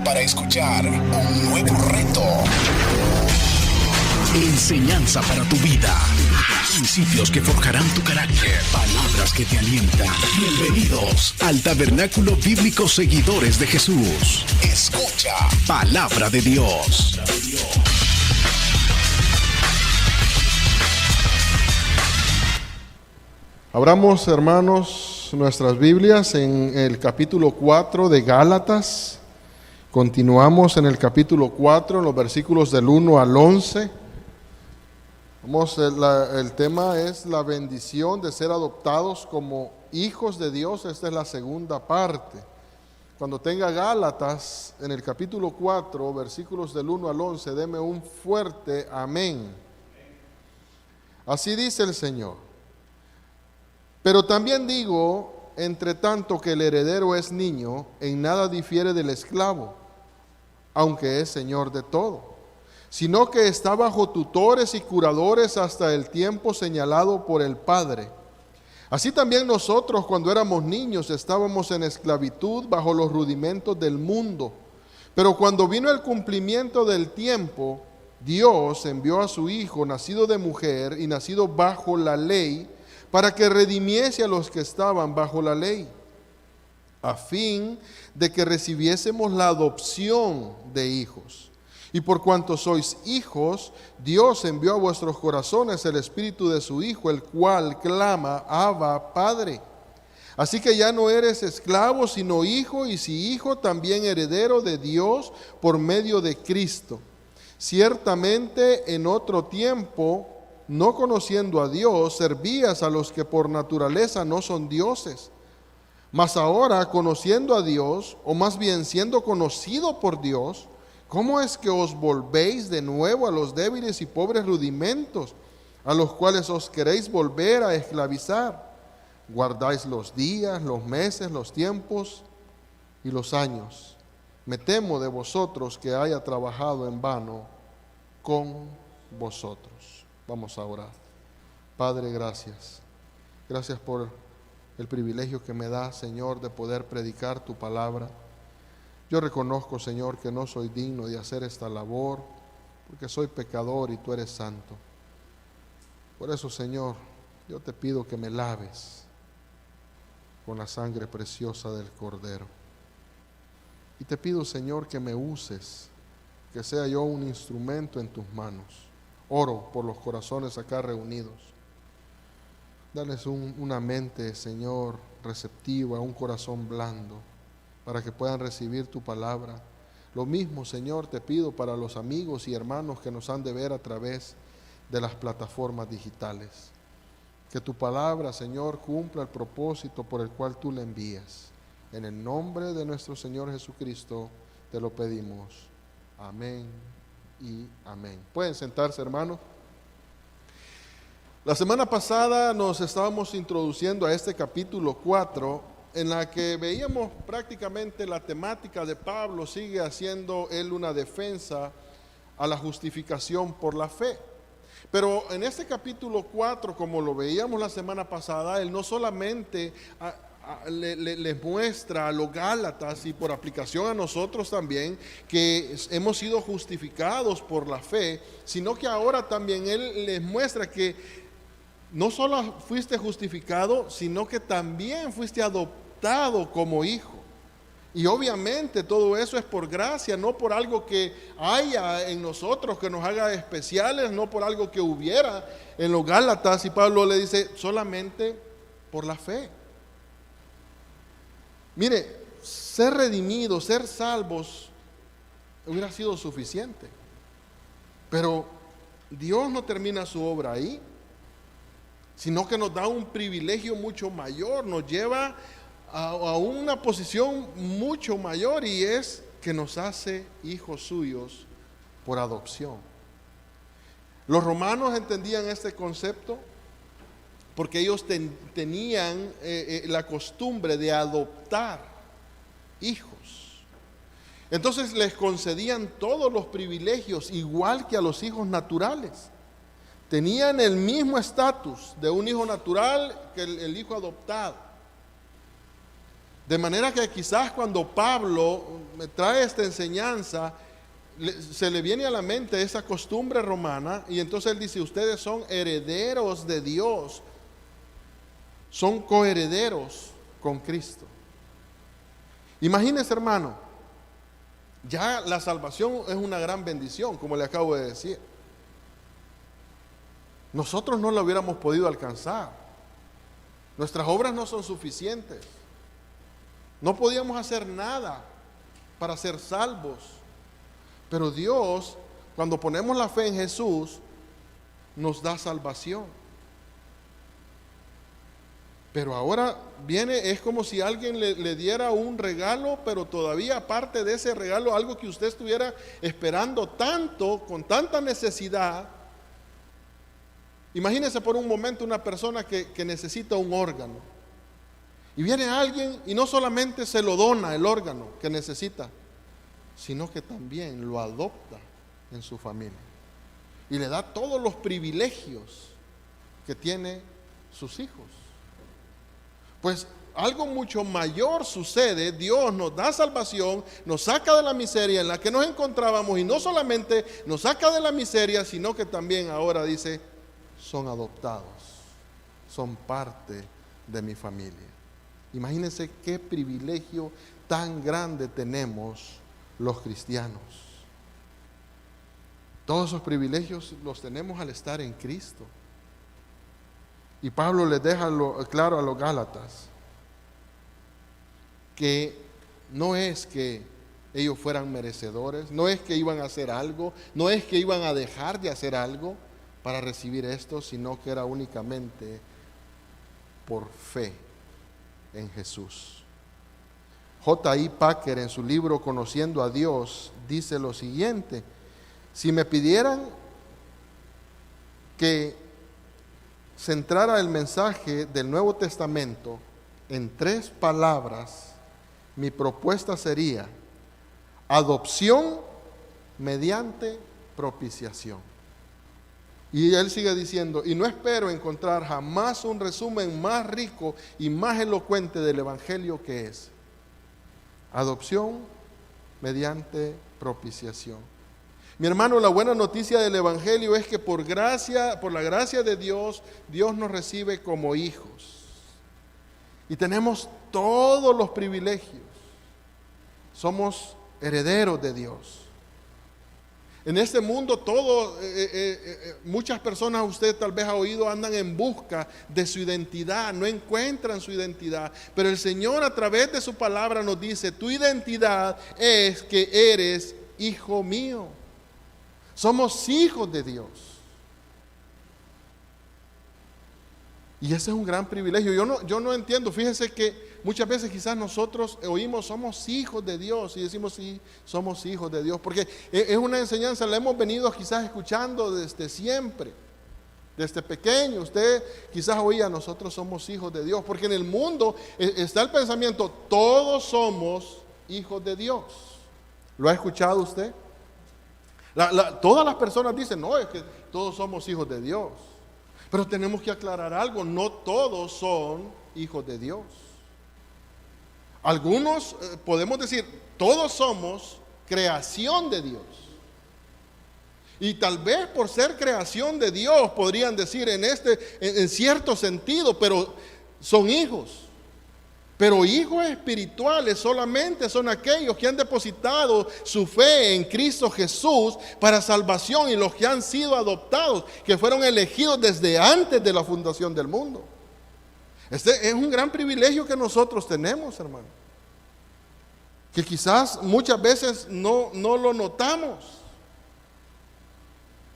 para escuchar un nuevo reto. Enseñanza para tu vida. Principios que forjarán tu carácter. Palabras que te alientan. Bienvenidos al Tabernáculo Bíblico Seguidores de Jesús. Escucha Palabra de Dios. Abramos, hermanos, nuestras Biblias en el capítulo 4 de Gálatas. Continuamos en el capítulo 4, en los versículos del 1 al 11. El tema es la bendición de ser adoptados como hijos de Dios. Esta es la segunda parte. Cuando tenga Gálatas en el capítulo 4, versículos del 1 al 11, deme un fuerte amén. Así dice el Señor. Pero también digo, entre tanto que el heredero es niño, en nada difiere del esclavo, aunque es señor de todo, sino que está bajo tutores y curadores hasta el tiempo señalado por el Padre. Así también nosotros, cuando éramos niños, estábamos en esclavitud bajo los rudimentos del mundo. Pero cuando vino el cumplimiento del tiempo, Dios envió a su Hijo, nacido de mujer y nacido bajo la ley, para que redimiese a los que estaban bajo la ley, a fin de que recibiésemos la adopción de hijos. Y por cuanto sois hijos, Dios envió a vuestros corazones el Espíritu de su Hijo, el cual clama, Abba, Padre. Así que ya no eres esclavo, sino hijo, y si hijo, también heredero de Dios por medio de Cristo. Ciertamente en otro tiempo, no conociendo a Dios, servías a los que por naturaleza no son dioses. Mas ahora, conociendo a Dios, o más bien siendo conocido por Dios, ¿cómo es que os volvéis de nuevo a los débiles y pobres rudimentos, a los cuales os queréis volver a esclavizar? Guardáis los días, los meses, los tiempos y los años. Me temo de vosotros que haya trabajado en vano con vosotros. Vamos a orar. Padre, gracias. Gracias por el privilegio que me da, Señor, de poder predicar tu palabra. Yo reconozco, Señor, que no soy digno de hacer esta labor, porque soy pecador y tú eres santo. Por eso, Señor, yo te pido que me laves con la sangre preciosa del Cordero. Y te pido, Señor, que me uses, que sea yo un instrumento en tus manos. Oro por los corazones acá reunidos. Dales una mente, Señor, receptiva, un corazón blando, para que puedan recibir tu palabra. Lo mismo, Señor, te pido para los amigos y hermanos que nos han de ver a través de las plataformas digitales. Que tu palabra, Señor, cumpla el propósito por el cual tú la envías. En el nombre de nuestro Señor Jesucristo te lo pedimos. Amén y amén. Pueden sentarse, hermanos. La semana pasada nos estábamos introduciendo a este capítulo 4, en la que veíamos prácticamente la temática de Pablo. Sigue haciendo él una defensa a la justificación por la fe. Pero en este capítulo 4, como lo veíamos la semana pasada, él no solamente les muestra a los Gálatas y por aplicación a nosotros también que hemos sido justificados por la fe, sino que ahora también él les muestra que no solo fuiste justificado, sino que también fuiste adoptado como hijo. Y obviamente todo eso es por gracia, no por algo que haya en nosotros que nos haga especiales, no por algo que hubiera en los Gálatas. Y Pablo le dice, solamente por la fe. Mire, ser redimidos, ser salvos, hubiera sido suficiente. Pero Dios no termina su obra ahí, sino que nos da un privilegio mucho mayor, nos lleva a una posición mucho mayor, y es que nos hace hijos suyos por adopción. Los romanos entendían este concepto porque ellos tenían la costumbre de adoptar hijos. Entonces les concedían todos los privilegios, igual que a los hijos naturales. Tenían el mismo estatus de un hijo natural que el hijo adoptado. De manera que quizás cuando Pablo me trae esta enseñanza, se le viene a la mente esa costumbre romana, y entonces él dice, ustedes son herederos de Dios, son coherederos con Cristo. Imagínense, hermano, ya la salvación es una gran bendición, como le acabo de decir. Nosotros no la hubiéramos podido alcanzar. Nuestras obras no son suficientes. No podíamos hacer nada para ser salvos. Pero Dios, cuando ponemos la fe en Jesús, nos da salvación. Pero ahora viene, es como si alguien le diera un regalo, pero todavía aparte de ese regalo, algo que usted estuviera esperando tanto, con tanta necesidad. Imagínese por un momento una persona que necesita un órgano. Y viene alguien y no solamente se lo dona el órgano que necesita, sino que también lo adopta en su familia. Y le da todos los privilegios que tiene sus hijos. Pues algo mucho mayor sucede. Dios nos da salvación, nos saca de la miseria en la que nos encontrábamos, y no solamente nos saca de la miseria, sino que también ahora dice, son adoptados, son parte de mi familia. Imagínense qué privilegio tan grande tenemos los cristianos. Todos esos privilegios los tenemos al estar en Cristo. Y Pablo les deja claro a los Gálatas que no es que ellos fueran merecedores, no es que iban a hacer algo, no es que iban a dejar de hacer algo para recibir esto, sino que era únicamente por fe en Jesús. J.I. Packer, en su libro Conociendo a Dios, dice lo siguiente: si me pidieran que centrara el mensaje del Nuevo Testamento en 3 palabras, mi propuesta sería adopción mediante propiciación. Y él sigue diciendo, y no espero encontrar jamás un resumen más rico y más elocuente del Evangelio que es adopción mediante propiciación. Mi hermano, la buena noticia del Evangelio es que por la gracia de Dios, Dios nos recibe como hijos. Y tenemos todos los privilegios. Somos herederos de Dios. En este mundo muchas personas, usted tal vez ha oído, andan en busca de su identidad, no encuentran su identidad. Pero el Señor a través de su palabra nos dice, tu identidad es que eres hijo mío. Somos hijos de Dios. Y ese es un gran privilegio. Yo no entiendo, fíjense que muchas veces quizás nosotros oímos somos hijos de Dios y decimos sí, somos hijos de Dios, porque es una enseñanza, la hemos venido quizás escuchando desde siempre, desde pequeño. Usted quizás oía, nosotros somos hijos de Dios, porque en el mundo está el pensamiento, todos somos hijos de Dios. ¿Lo ha escuchado usted? Todas las personas dicen, no, es que todos somos hijos de Dios. Pero tenemos que aclarar algo, no todos son hijos de Dios. Algunos podemos decir, todos somos creación de Dios. Y tal vez por ser creación de Dios podrían decir en cierto sentido, pero son hijos. Pero hijos espirituales solamente son aquellos que han depositado su fe en Cristo Jesús para salvación, y los que han sido adoptados, que fueron elegidos desde antes de la fundación del mundo. Este es un gran privilegio que nosotros tenemos, hermano, que quizás muchas veces no lo notamos.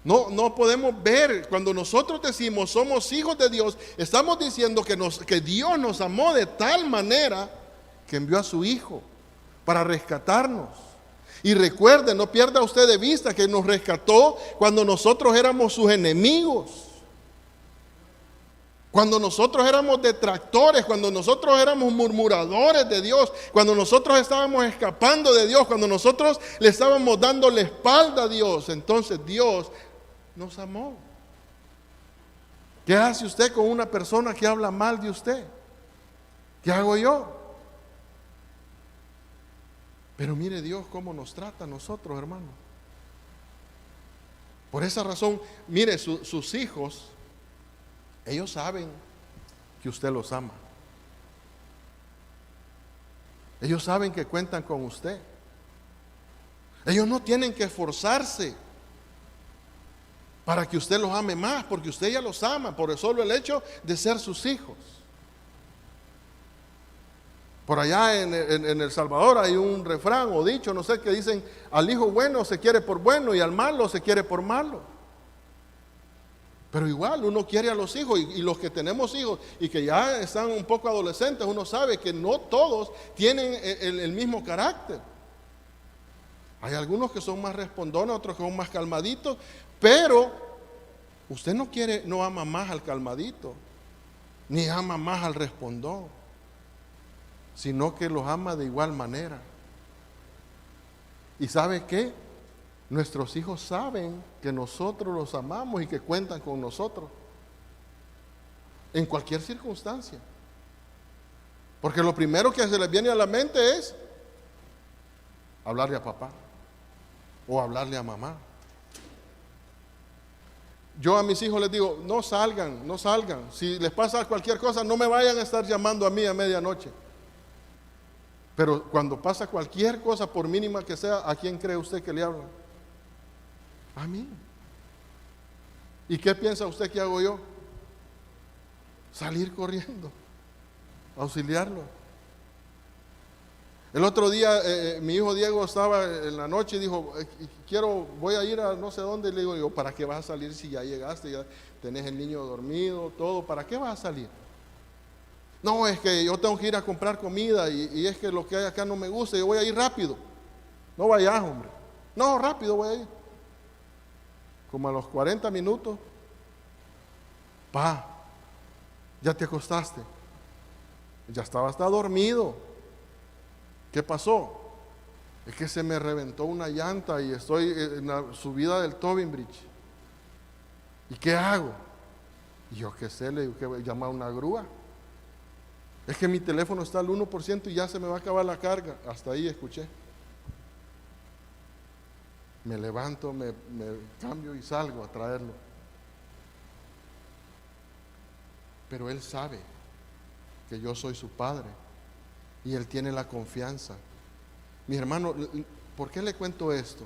No podemos ver. Cuando nosotros decimos somos hijos de Dios, estamos diciendo que Dios nos amó de tal manera que envió a su Hijo para rescatarnos. Y recuerde, no pierda usted de vista que nos rescató cuando nosotros éramos sus enemigos, cuando nosotros éramos detractores, cuando nosotros éramos murmuradores de Dios, cuando nosotros estábamos escapando de Dios, cuando nosotros le estábamos dando la espalda a Dios. Entonces Dios nos amó. ¿Qué hace usted con una persona que habla mal de usted? ¿Qué hago yo? Pero mire Dios cómo nos trata a nosotros, hermano. Por esa razón, mire, sus hijos, ellos saben que usted los ama. Ellos saben que cuentan con usted. Ellos no tienen que esforzarse para que usted los ame más, porque usted ya los ama por solo el hecho de ser sus hijos. Por allá en El Salvador hay un refrán o dicho, no sé, que dicen: al hijo bueno se quiere por bueno y al malo se quiere por malo. Pero igual uno quiere a los hijos, y los que tenemos hijos y que ya están un poco adolescentes, uno sabe que no todos tienen el mismo carácter. Hay algunos que son más respondones, otros que son más calmaditos, pero usted no ama más al calmadito, ni ama más al respondón, sino que los ama de igual manera. ¿Y sabe qué? Nuestros hijos saben que nosotros los amamos y que cuentan con nosotros en cualquier circunstancia. Porque lo primero que se les viene a la mente es hablarle a papá o hablarle a mamá. Yo a mis hijos les digo: no salgan. Si les pasa cualquier cosa, no me vayan a estar llamando a mí a medianoche. Pero cuando pasa cualquier cosa, por mínima que sea, ¿a quién cree usted que le hablan? A mí. ¿Y qué piensa usted que hago yo? Salir corriendo, auxiliarlo. El otro día mi hijo Diego estaba en la noche y dijo: voy a ir a no sé dónde. Y le digo yo: ¿para qué vas a salir si ya llegaste, ya tenés el niño dormido, todo? ¿Para qué vas a salir? No, es que yo tengo que ir a comprar comida y es que lo que hay acá no me gusta, yo voy a ir rápido. No vayas, hombre. No, rápido voy a ir. Como a los 40 minutos, ya te acostaste. Ya estaba hasta dormido. ¿Qué pasó? Es que se me reventó una llanta y estoy en la subida del Tobin Bridge. ¿Y qué hago? Y yo qué sé, le digo que voy a llamar a una grúa. Es que mi teléfono está al 1% y ya se me va a acabar la carga. Hasta ahí escuché. Me levanto, me cambio y salgo a traerlo. Pero él sabe que yo soy su padre y él tiene la confianza. Mi hermano, ¿por qué le cuento esto?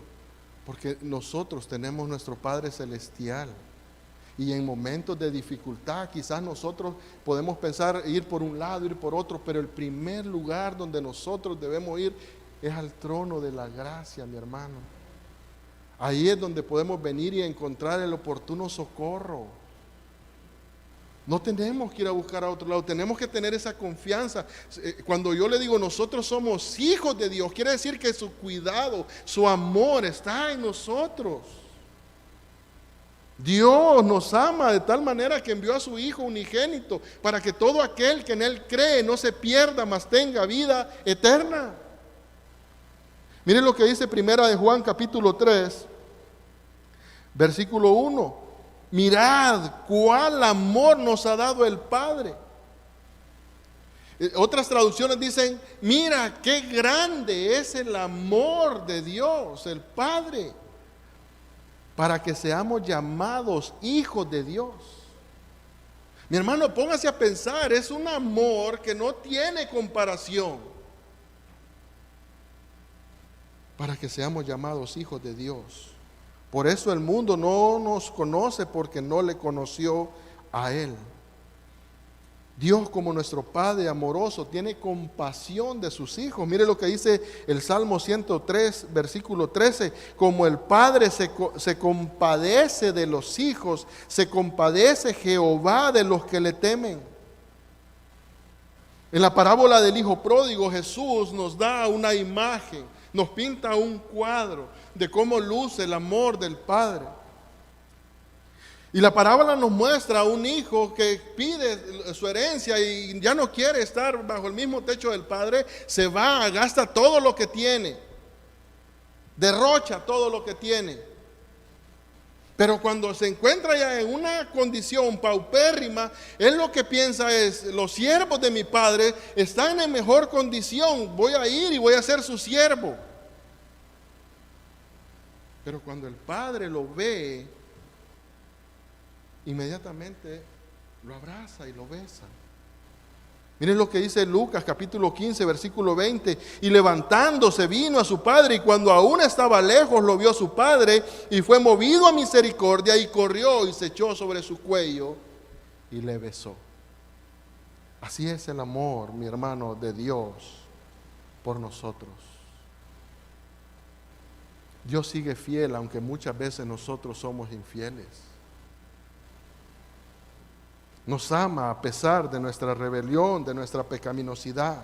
Porque nosotros tenemos nuestro Padre Celestial. Y en momentos de dificultad quizás nosotros podemos pensar ir por un lado, ir por otro, pero el primer lugar donde nosotros debemos ir es al trono de la gracia, mi hermano. Ahí es donde podemos venir y encontrar el oportuno socorro. No tenemos que ir a buscar a otro lado, tenemos que tener esa confianza. Cuando yo le digo nosotros somos hijos de Dios, quiere decir que su cuidado, su amor está en nosotros. Dios nos ama de tal manera que envió a su Hijo unigénito para que todo aquel que en Él cree no se pierda, mas tenga vida eterna. Miren lo que dice Primera de Juan capítulo 3, versículo 1. Mirad cuál amor nos ha dado el Padre. Otras traducciones dicen: mira qué grande es el amor de Dios, el Padre, para que seamos llamados hijos de Dios. Mi hermano, póngase a pensar, es un amor que no tiene comparación. Para que seamos llamados hijos de Dios. Por eso el mundo no nos conoce, porque no le conoció a Él. Dios, como nuestro Padre amoroso, tiene compasión de sus hijos. Mire lo que dice el Salmo 103, versículo 13. Como el Padre se compadece de los hijos, se compadece Jehová de los que le temen. En la parábola del hijo pródigo, Jesús nos da una imagen, nos pinta un cuadro de cómo luce el amor del Padre. Y la parábola nos muestra a un hijo que pide su herencia y ya no quiere estar bajo el mismo techo del padre. Se va, gasta todo lo que tiene, derrocha todo lo que tiene. Pero cuando se encuentra ya en una condición paupérrima, él lo que piensa es, los siervos de mi padre están en mejor condición, voy a ir y voy a ser su siervo. Pero cuando el padre lo ve, inmediatamente lo abraza y lo besa. Miren lo que dice Lucas capítulo 15 versículo 20. Y levantándose vino a su padre, y cuando aún estaba lejos lo vio su padre, y fue movido a misericordia, y corrió y se echó sobre su cuello y le besó. Así es el amor, mi hermano, de Dios por nosotros. Dios sigue fiel, aunque muchas veces nosotros somos infieles. Nos ama a pesar de nuestra rebelión, de nuestra pecaminosidad.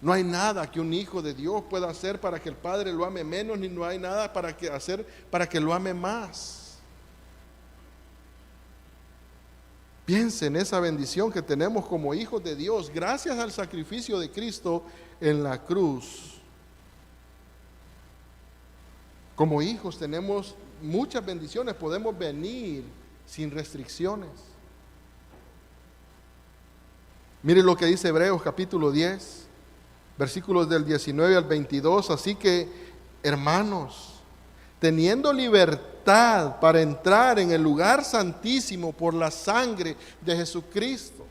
No hay nada que un hijo de Dios pueda hacer para que el Padre lo ame menos, ni no hay nada hacer para que lo ame más. Piensen en esa bendición que tenemos como hijos de Dios, gracias al sacrificio de Cristo en la cruz. Como hijos tenemos muchas bendiciones, podemos venir sin restricciones. Mire lo que dice Hebreos capítulo 10, versículos del 19 al 22. Así que, hermanos, teniendo libertad para entrar en el lugar santísimo por la sangre de Jesucristo,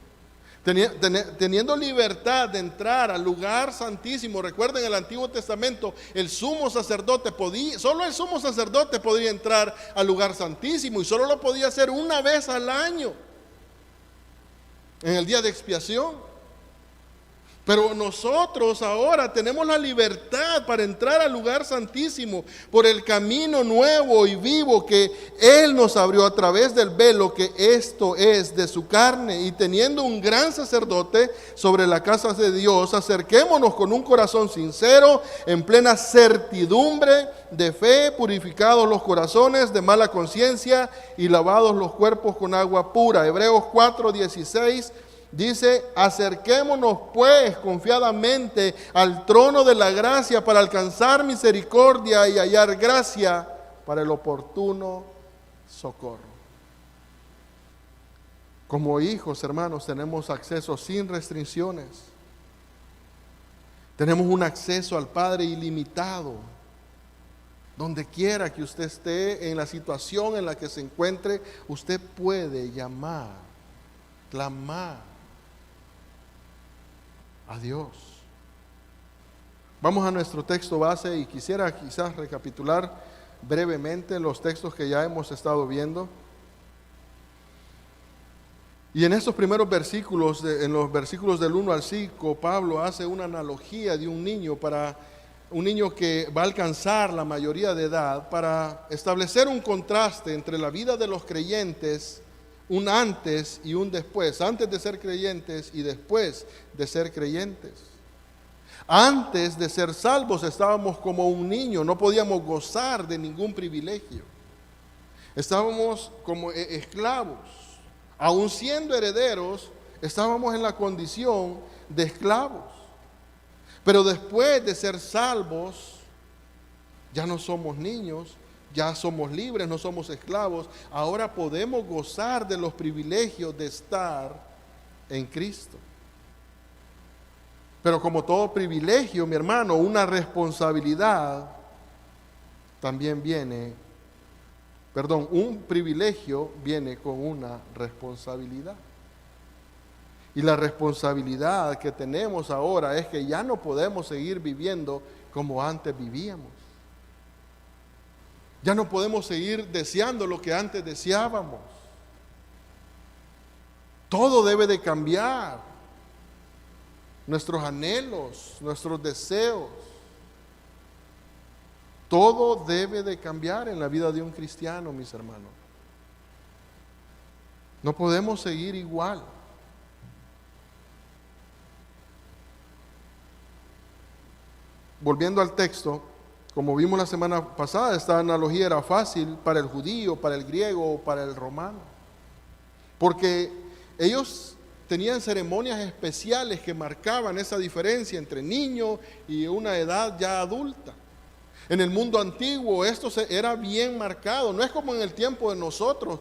teniendo libertad de entrar al lugar santísimo. Recuerden, en el Antiguo Testamento el sumo sacerdote solo el sumo sacerdote podía entrar al lugar santísimo, y solo lo podía hacer una vez al año, en el día de expiación. Pero nosotros ahora tenemos la libertad para entrar al lugar santísimo por el camino nuevo y vivo que Él nos abrió a través del velo, que esto es de su carne. Y teniendo un gran sacerdote sobre la casa de Dios, acerquémonos con un corazón sincero, en plena certidumbre de fe, purificados los corazones de mala conciencia y lavados los cuerpos con agua pura. Hebreos 4:16 dice: acerquémonos pues confiadamente al trono de la gracia para alcanzar misericordia y hallar gracia para el oportuno socorro. Como hijos, hermanos, tenemos acceso sin restricciones. Tenemos un acceso al Padre ilimitado. Donde quiera que usted esté, en la situación en la que se encuentre, usted puede llamar, clamar a Dios. Vamos a nuestro texto base, y quisiera quizás recapitular brevemente los textos que ya hemos estado viendo. Y en estos primeros versículos, en los versículos del 1 al 5, Pablo hace una analogía de un niño que va a alcanzar la mayoría de edad, para establecer un contraste entre la vida de los creyentes, un antes y un después, antes de ser creyentes y después de ser creyentes. Antes de ser salvos estábamos como un niño, no podíamos gozar de ningún privilegio. Estábamos como esclavos. Aun siendo herederos, estábamos en la condición de esclavos. Pero después de ser salvos, ya no somos niños, ya somos libres, no somos esclavos. Ahora podemos gozar de los privilegios de estar en Cristo. Pero como todo privilegio, mi hermano, una responsabilidad también un privilegio viene con una responsabilidad. Y la responsabilidad que tenemos ahora es que ya no podemos seguir viviendo como antes vivíamos. Ya no podemos seguir deseando lo que antes deseábamos. Todo debe de cambiar. Nuestros anhelos, nuestros deseos. Todo debe de cambiar en la vida de un cristiano, mis hermanos. No podemos seguir igual. Volviendo al texto, como vimos la semana pasada, esta analogía era fácil para el judío, para el griego o para el romano, porque ellos tenían ceremonias especiales que marcaban esa diferencia entre niño y una edad ya adulta. En el mundo antiguo esto era bien marcado, no es como en el tiempo de nosotros.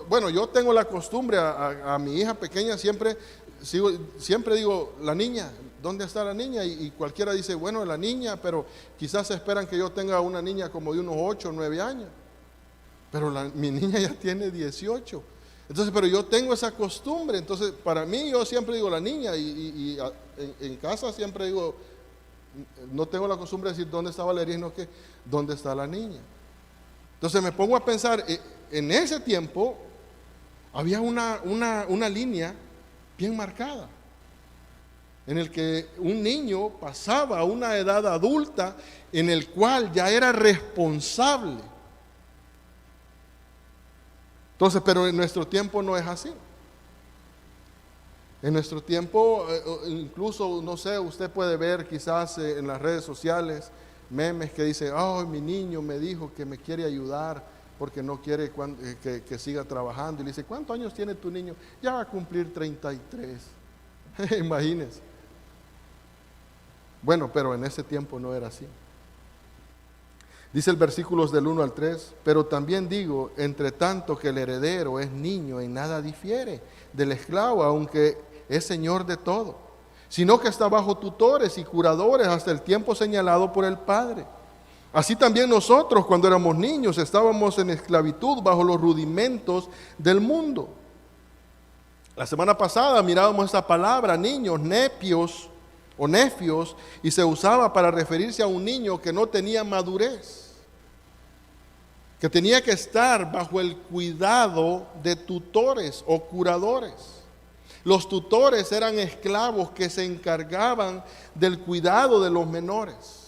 Bueno, yo tengo la costumbre a mi hija pequeña, siempre digo, la niña, ¿dónde está la niña? Y cualquiera dice, bueno, la niña, pero quizás esperan que yo tenga una niña como de unos 8 o 9 años. Pero mi niña ya tiene 18. Entonces, pero yo tengo esa costumbre. Entonces, para mí, yo siempre digo la niña. Y en casa siempre digo, no tengo la costumbre de decir dónde está Valeria, sino que dónde está la niña. Entonces me pongo a pensar, en ese tiempo había una línea bien marcada, en el que un niño pasaba a una edad adulta en el cual ya era responsable. Entonces, pero en nuestro tiempo no es así. En nuestro tiempo, incluso, no sé, usted puede ver quizás en las redes sociales memes que dicen, oh, mi niño me dijo que me quiere ayudar porque no quiere que siga trabajando. Y le dice, ¿cuántos años tiene tu niño? Ya va a cumplir 33. Imagínense. Bueno, pero en ese tiempo no era así. Dice el versículos del 1 al 3, pero también digo, entre tanto que el heredero es niño, en nada difiere del esclavo, aunque es señor de todo, sino que está bajo tutores y curadores hasta el tiempo señalado por el Padre. Así también nosotros, cuando éramos niños, estábamos en esclavitud bajo los rudimentos del mundo. La semana pasada mirábamos esta palabra, niños, nepios o nefios, y se usaba para referirse a un niño que no tenía madurez, que tenía que estar bajo el cuidado de tutores o curadores. Los tutores eran esclavos que se encargaban del cuidado de los menores.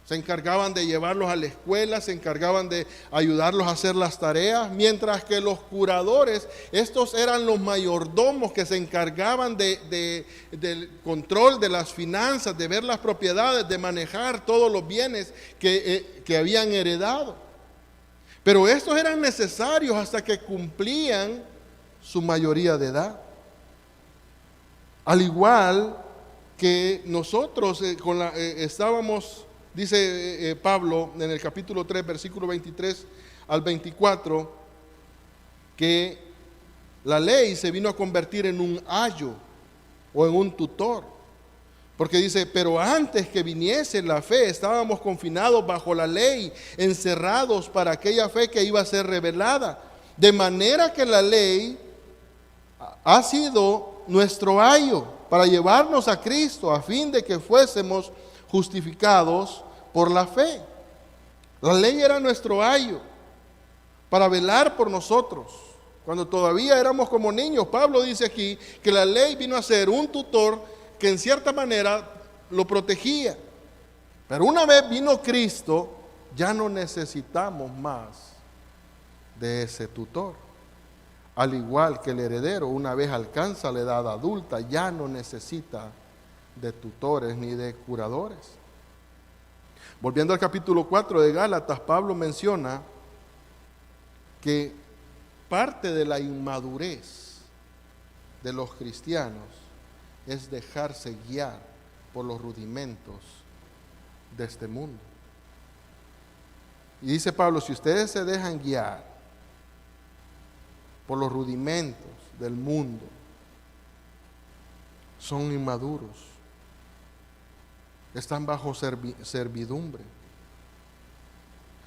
Se encargaban de llevarlos a la escuela, se encargaban de ayudarlos a hacer las tareas, mientras que los curadores, estos eran los mayordomos que se encargaban del control de las finanzas, de ver las propiedades, de manejar todos los bienes que habían heredado. Pero estos eran necesarios hasta que cumplían su mayoría de edad. Al igual que nosotros estábamos... Dice Pablo en el capítulo 3, versículo 23 al 24, que la ley se vino a convertir en un ayo o en un tutor. Porque dice, pero antes que viniese la fe, estábamos confinados bajo la ley, encerrados para aquella fe que iba a ser revelada. De manera que la ley ha sido nuestro ayo para llevarnos a Cristo, a fin de que fuésemos justificados por la fe. La ley era nuestro ayo para velar por nosotros. Cuando todavía éramos como niños, Pablo dice aquí que la ley vino a ser un tutor que en cierta manera lo protegía. Pero una vez vino Cristo, ya no necesitamos más de ese tutor. Al igual que el heredero, una vez alcanza la edad adulta, ya no necesita de tutores ni de curadores. Volviendo al capítulo 4 de Gálatas, Pablo menciona que parte de la inmadurez de los cristianos es dejarse guiar por los rudimentos de este mundo. Y dice Pablo, si ustedes se dejan guiar por los rudimentos del mundo, son inmaduros, están bajo servidumbre.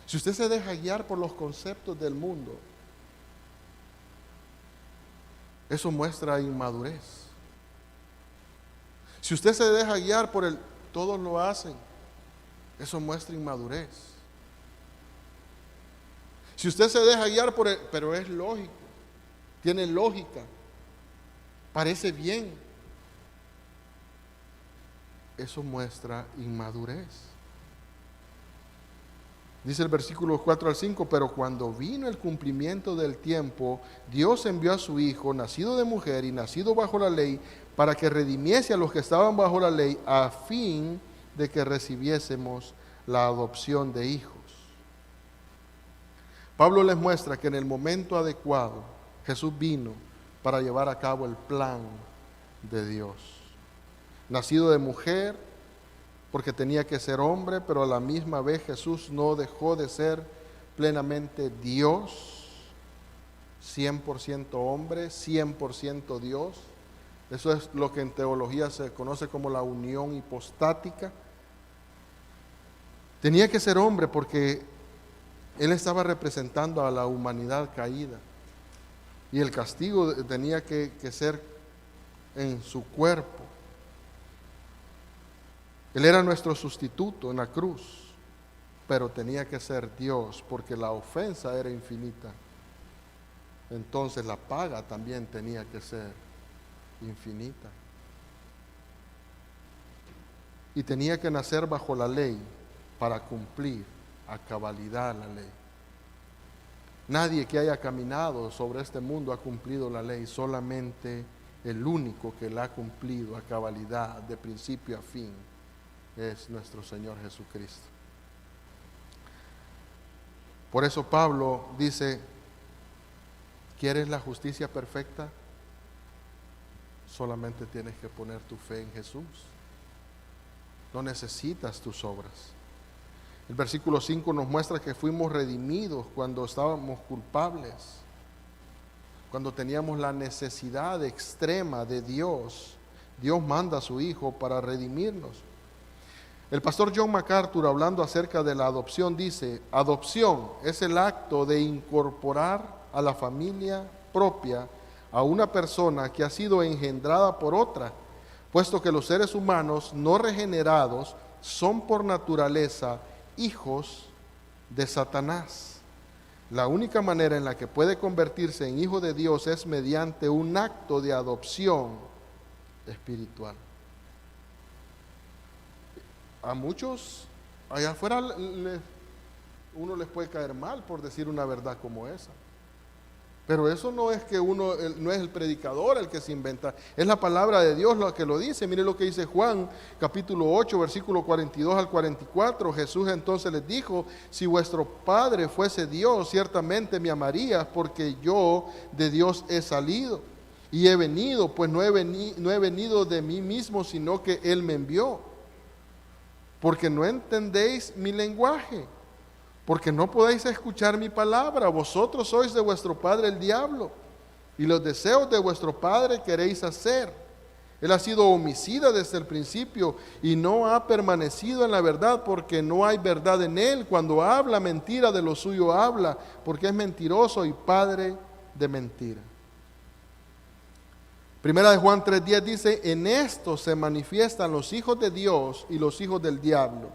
Si usted se deja guiar por los conceptos del mundo, eso muestra inmadurez. Si usted se deja guiar por el todos lo hacen, eso muestra inmadurez. Si usted se deja guiar por el pero es lógico, tiene lógica, parece bien, eso muestra inmadurez. Dice el versículo 4 al 5, pero cuando vino el cumplimiento del tiempo, Dios envió a su Hijo, nacido de mujer y nacido bajo la ley, para que redimiese a los que estaban bajo la ley, a fin de que recibiésemos la adopción de hijos. Pablo les muestra que en el momento adecuado, Jesús vino para llevar a cabo el plan de Dios. Nacido de mujer, porque tenía que ser hombre, pero a la misma vez Jesús no dejó de ser plenamente Dios, 100% hombre, 100% Dios. Eso es lo que en teología se conoce como la unión hipostática. Tenía que ser hombre porque Él estaba representando a la humanidad caída. Y el castigo tenía que ser en su cuerpo. Él era nuestro sustituto en la cruz, pero tenía que ser Dios porque la ofensa era infinita. Entonces la paga también tenía que ser infinita. Y tenía que nacer bajo la ley para cumplir a cabalidad la ley. Nadie que haya caminado sobre este mundo ha cumplido la ley, solamente el único que la ha cumplido a cabalidad de principio a fin es nuestro Señor Jesucristo. Por eso Pablo dice, ¿quieres la justicia perfecta? Solamente tienes que poner tu fe en Jesús. No necesitas tus obras. El versículo 5 nos muestra que fuimos redimidos cuando estábamos culpables, cuando teníamos la necesidad extrema de Dios. Dios manda a su Hijo para redimirnos. El pastor John MacArthur, hablando acerca de la adopción, dice: adopción es el acto de incorporar a la familia propia a una persona que ha sido engendrada por otra, puesto que los seres humanos no regenerados son por naturaleza hijos de Satanás. La única manera en la que puede convertirse en hijo de Dios es mediante un acto de adopción espiritual. A muchos allá afuera uno les puede caer mal por decir una verdad como esa. Pero eso no es que no es el predicador el que se inventa, es la palabra de Dios lo que lo dice. Mire lo que dice Juan, capítulo 8, versículo 42 al 44. Jesús entonces les dijo: si vuestro Padre fuese Dios, ciertamente me amarías, porque yo de Dios he salido y he venido, pues no he venido de mí mismo, sino que Él me envió. Porque no entendéis mi lenguaje, porque no podéis escuchar mi palabra. Vosotros sois de vuestro padre el diablo, y los deseos de vuestro padre queréis hacer. Él ha sido homicida desde el principio y no ha permanecido en la verdad, porque no hay verdad en él. Cuando habla mentira, de lo suyo habla, porque es mentiroso y padre de mentira. Primera de Juan 3:10 dice: en esto se manifiestan los hijos de Dios y los hijos del diablo.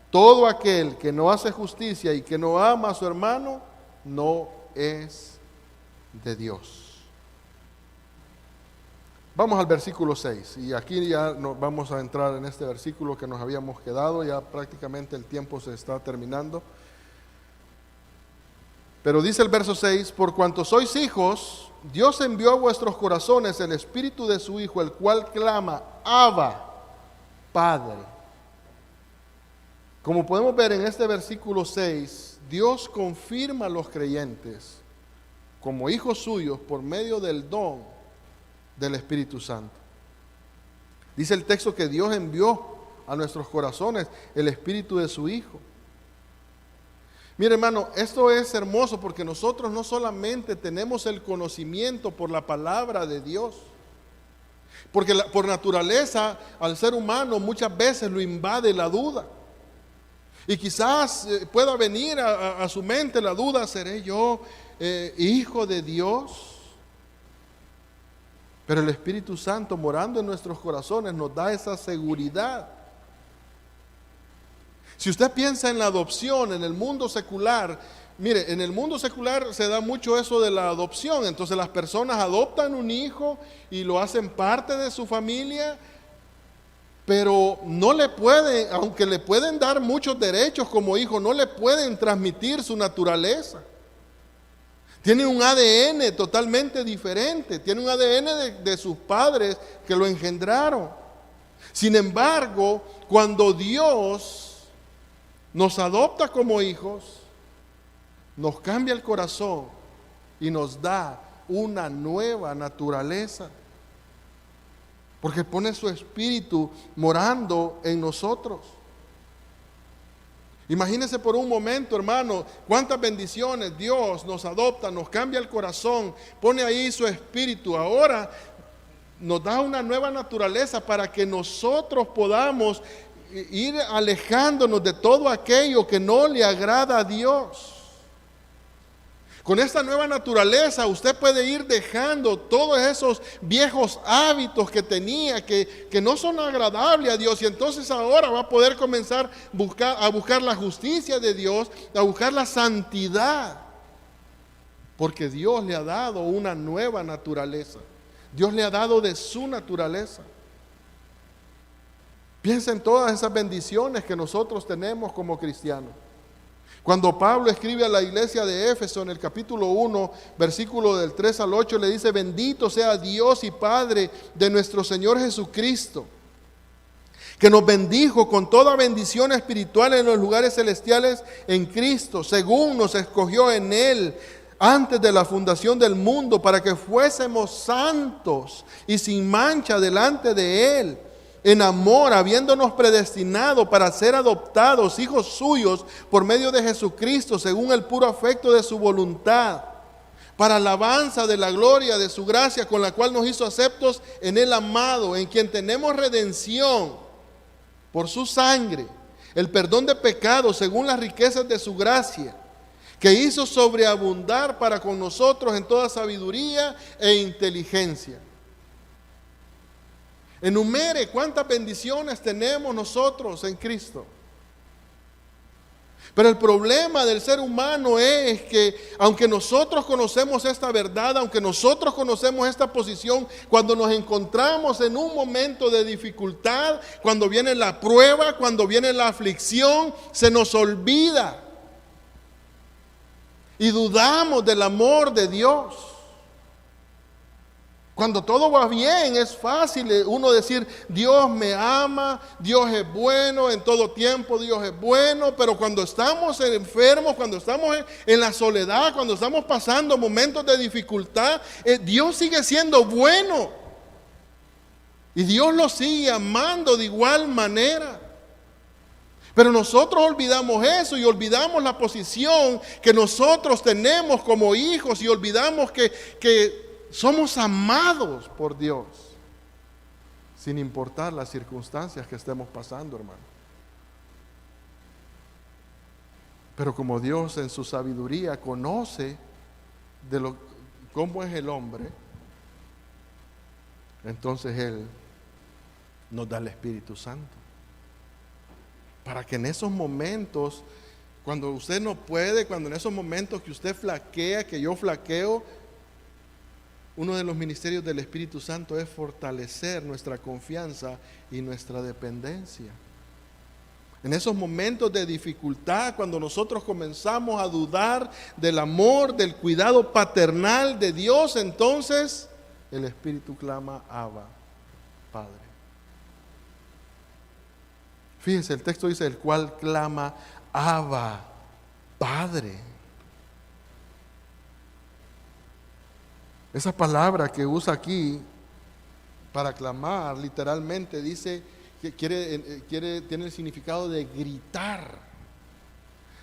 Todo aquel que no hace justicia y que no ama a su hermano, no es de Dios. Vamos al versículo 6, y aquí ya nos vamos a entrar en este versículo que nos habíamos quedado, ya prácticamente el tiempo se está terminando. Pero dice el verso 6: por cuanto sois hijos, Dios envió a vuestros corazones el Espíritu de su Hijo, el cual clama: Abba, Padre. Como podemos ver en este versículo 6, Dios confirma a los creyentes como hijos suyos por medio del don del Espíritu Santo. Dice el texto que Dios envió a nuestros corazones el Espíritu de su Hijo. Mire, hermano, esto es hermoso porque nosotros no solamente tenemos el conocimiento por la palabra de Dios, porque por naturaleza al ser humano muchas veces lo invade la duda. Y quizás pueda venir a su mente la duda: ¿seré yo hijo de Dios? Pero el Espíritu Santo, morando en nuestros corazones, nos da esa seguridad. Si usted piensa en la adopción en el mundo secular, mire, en el mundo secular se da mucho eso de la adopción. Entonces las personas adoptan un hijo y lo hacen parte de su familia, pero no le pueden, aunque le pueden dar muchos derechos como hijo, no le pueden transmitir su naturaleza. Tiene un ADN totalmente diferente, tiene un ADN de sus padres que lo engendraron. Sin embargo, cuando Dios nos adopta como hijos, nos cambia el corazón y nos da una nueva naturaleza, porque pone su espíritu morando en nosotros. Imagínense por un momento, hermano, cuántas bendiciones. Dios nos adopta, nos cambia el corazón, pone ahí su espíritu. Ahora nos da una nueva naturaleza para que nosotros podamos ir alejándonos de todo aquello que no le agrada a Dios. Con esta nueva naturaleza usted puede ir dejando todos esos viejos hábitos que tenía, que no son agradables a Dios, y entonces ahora va a poder comenzar a buscar la justicia de Dios, a buscar la santidad, porque Dios le ha dado una nueva naturaleza. Dios le ha dado de su naturaleza. Piensa en todas esas bendiciones que nosotros tenemos como cristianos. Cuando Pablo escribe a la iglesia de Éfeso en el capítulo 1, versículo del 3 al 8, le dice: bendito sea Dios y Padre de nuestro Señor Jesucristo, que nos bendijo con toda bendición espiritual en los lugares celestiales en Cristo, según nos escogió en Él antes de la fundación del mundo, para que fuésemos santos y sin mancha delante de Él, en amor, habiéndonos predestinado para ser adoptados hijos suyos por medio de Jesucristo, según el puro afecto de su voluntad, para alabanza de la gloria de su gracia, con la cual nos hizo aceptos en el amado, en quien tenemos redención por su sangre, el perdón de pecados según las riquezas de su gracia, que hizo sobreabundar para con nosotros en toda sabiduría e inteligencia. Enumere cuántas bendiciones tenemos nosotros en Cristo. Pero el problema del ser humano es que aunque nosotros conocemos esta verdad, aunque nosotros conocemos esta posición, cuando nos encontramos en un momento de dificultad, cuando viene la prueba, cuando viene la aflicción, se nos olvida y dudamos del amor de Dios. Cuando todo va bien, es fácil uno decir: Dios me ama, Dios es bueno, en todo tiempo Dios es bueno. Pero cuando estamos enfermos, cuando estamos en la soledad, cuando estamos pasando momentos de dificultad, Dios sigue siendo bueno. Y Dios lo sigue amando de igual manera. Pero nosotros olvidamos eso y olvidamos la posición que nosotros tenemos como hijos, y olvidamos que somos amados por Dios, sin importar las circunstancias que estemos pasando, hermano. Pero como Dios en su sabiduría conoce cómo es el hombre, entonces Él nos da el Espíritu Santo, para que en esos momentos, cuando usted no puede, cuando en esos momentos que usted flaquea, que yo flaqueo, uno de los ministerios del Espíritu Santo es fortalecer nuestra confianza y nuestra dependencia. En esos momentos de dificultad, cuando nosotros comenzamos a dudar del amor, del cuidado paternal de Dios, entonces el Espíritu clama: Abba, Padre. Fíjense, el texto dice: el cual clama: Abba, Padre. Esa palabra que usa aquí para clamar, literalmente dice que tiene el significado de gritar,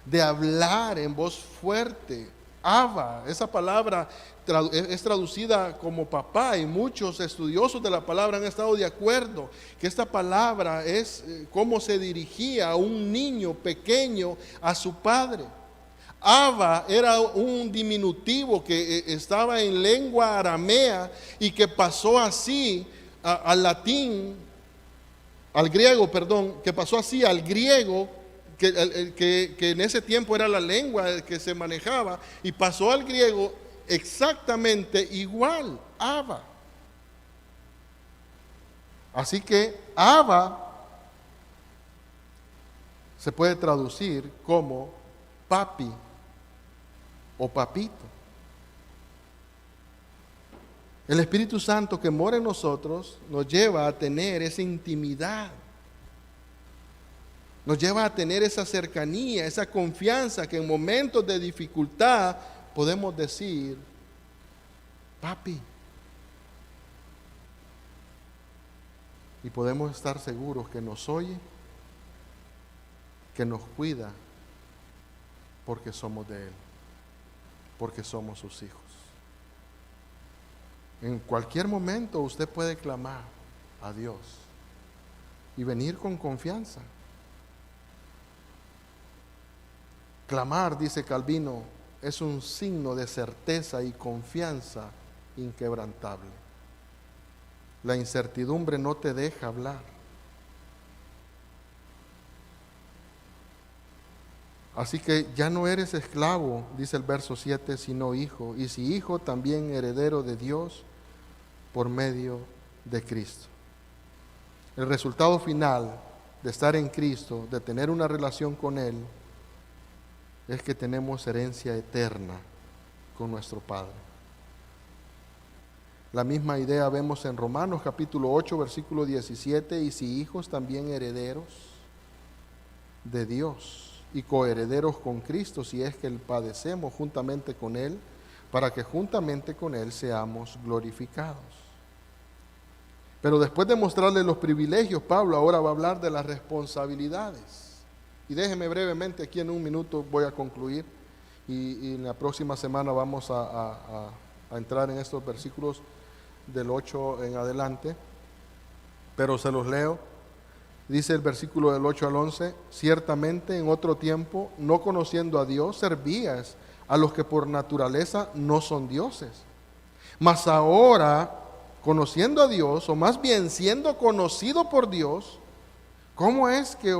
de hablar en voz fuerte. Abba, esa palabra es traducida como papá, y muchos estudiosos de la palabra han estado de acuerdo que esta palabra es cómo se dirigía un niño pequeño a su padre. Abba era un diminutivo que estaba en lengua aramea y que pasó así al latín, al griego, que pasó así al griego, que en ese tiempo era la lengua que se manejaba, y pasó al griego exactamente igual, Abba. Así que Abba se puede traducir como papi o papito. El Espíritu Santo que mora en nosotros nos lleva a tener esa intimidad, nos lleva a tener esa cercanía, esa confianza, que en momentos de dificultad podemos decir: papi. Y podemos estar seguros que nos oye, que nos cuida porque somos de Él, porque somos sus hijos. En cualquier momento usted puede clamar a Dios y venir con confianza. Clamar, dice Calvino, es un signo de certeza y confianza inquebrantable. La incertidumbre no te deja hablar. Así que ya no eres esclavo, dice el verso 7, sino hijo, y si hijo, también heredero de Dios por medio de Cristo. El resultado final de estar en Cristo, de tener una relación con Él, es que tenemos herencia eterna con nuestro Padre. La misma idea vemos en Romanos capítulo 8, versículo 17, y si hijos, también herederos de Dios y coherederos con Cristo, si es que padecemos juntamente con Él, para que juntamente con Él seamos glorificados. Pero después de mostrarle los privilegios, Pablo ahora va a hablar de las responsabilidades. Y déjeme brevemente, aquí en un minuto voy a concluir, y en la próxima semana vamos a entrar en estos versículos del 8 en adelante, pero se los leo. Dice el versículo del 8 al 11, ciertamente en otro tiempo, no conociendo a Dios, servías a los que por naturaleza no son dioses. Mas ahora, conociendo a Dios, o más bien siendo conocido por Dios, ¿cómo es que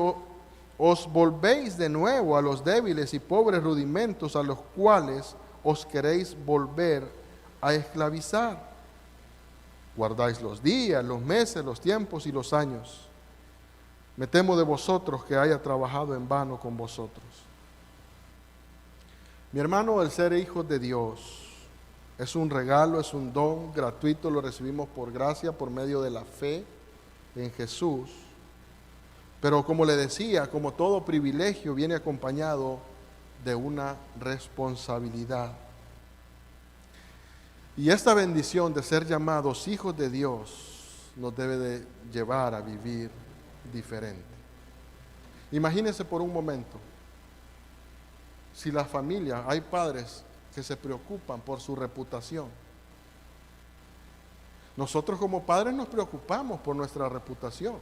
os volvéis de nuevo a los débiles y pobres rudimentos a los cuales os queréis volver a esclavizar? Guardáis los días, los meses, los tiempos y los años. Me temo de vosotros que haya trabajado en vano con vosotros. Mi hermano, el ser hijos de Dios es un regalo, es un don gratuito, lo recibimos por gracia, por medio de la fe en Jesús. Pero como le decía, como todo privilegio viene acompañado de una responsabilidad. Y esta bendición de ser llamados hijos de Dios nos debe de llevar a vivir diferente. Imagínense por un momento, si la familia, hay padres que se preocupan por su reputación. Nosotros como padres nos preocupamos por nuestra reputación.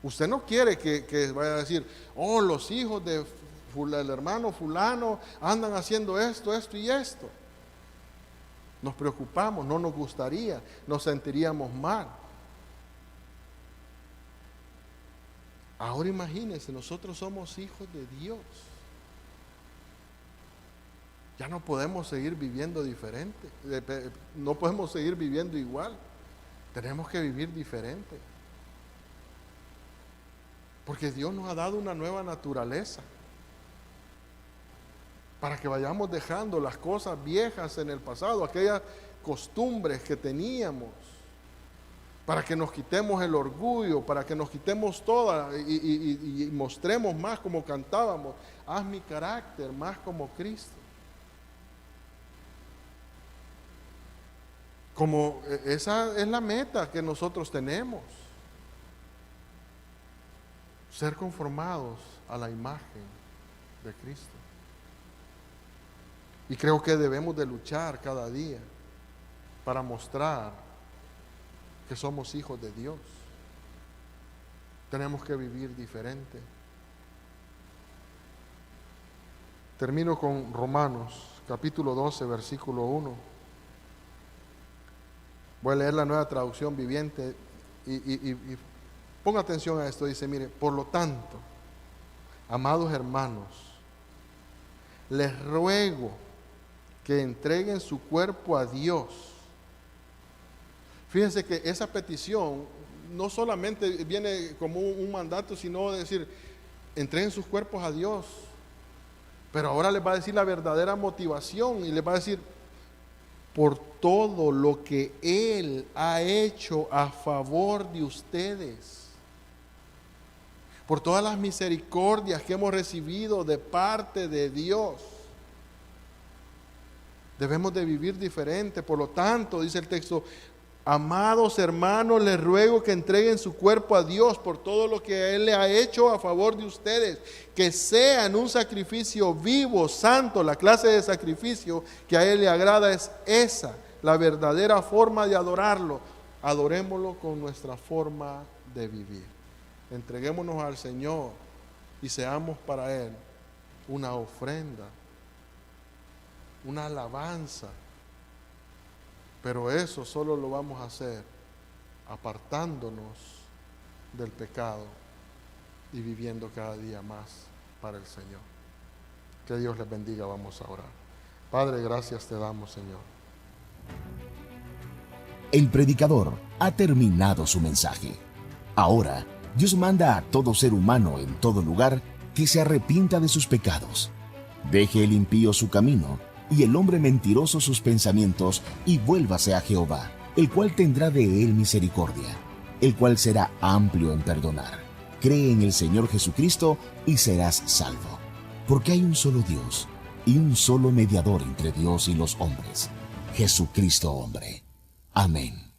Usted no quiere que vaya a decir, oh, los hijos del hermano fulano andan haciendo esto, esto y esto. Nos preocupamos, no nos gustaría, nos sentiríamos mal. Ahora imagínense, nosotros somos hijos de Dios. Ya no podemos seguir viviendo diferente, no podemos seguir viviendo igual. Tenemos que vivir diferente. Porque Dios nos ha dado una nueva naturaleza para que vayamos dejando las cosas viejas en el pasado, aquellas costumbres que teníamos, para que nos quitemos el orgullo, para que nos quitemos toda y mostremos más como cantábamos, haz mi carácter más como Cristo. Como esa es la meta que nosotros tenemos. Ser conformados a la imagen de Cristo. Y creo que debemos de luchar cada día para mostrar que somos hijos de Dios. Tenemos que vivir diferente. Termino con Romanos, capítulo 12, versículo 1. Voy a leer la Nueva Traducción Viviente y ponga atención a esto. Dice, mire, por lo tanto, amados hermanos, les ruego que entreguen su cuerpo a Dios. Fíjense que esa petición no solamente viene como un mandato, sino de decir, entreguen sus cuerpos a Dios. Pero ahora les va a decir la verdadera motivación y les va a decir, por todo lo que Él ha hecho a favor de ustedes, por todas las misericordias que hemos recibido de parte de Dios. Debemos de vivir diferente. Por lo tanto, dice el texto, Amados hermanos, les ruego que entreguen su cuerpo a Dios por todo lo que Él le ha hecho a favor de ustedes, que sean un sacrificio vivo, santo. La clase de sacrificio que a Él le agrada es esa, la verdadera forma de adorarlo. Adorémoslo con nuestra forma de vivir. Entreguémonos al Señor y seamos para Él una ofrenda, una alabanza. Pero eso solo lo vamos a hacer apartándonos del pecado y viviendo cada día más para el Señor. Que Dios les bendiga. Vamos a orar. Padre, gracias te damos, Señor. El predicador ha terminado su mensaje. Ahora, Dios manda a todo ser humano en todo lugar que se arrepienta de sus pecados. Deje el impío su camino y el hombre mentiroso sus pensamientos, y vuélvase a Jehová, el cual tendrá de él misericordia, el cual será amplio en perdonar. Cree en el Señor Jesucristo y serás salvo. Porque hay un solo Dios y un solo mediador entre Dios y los hombres, Jesucristo hombre. Amén.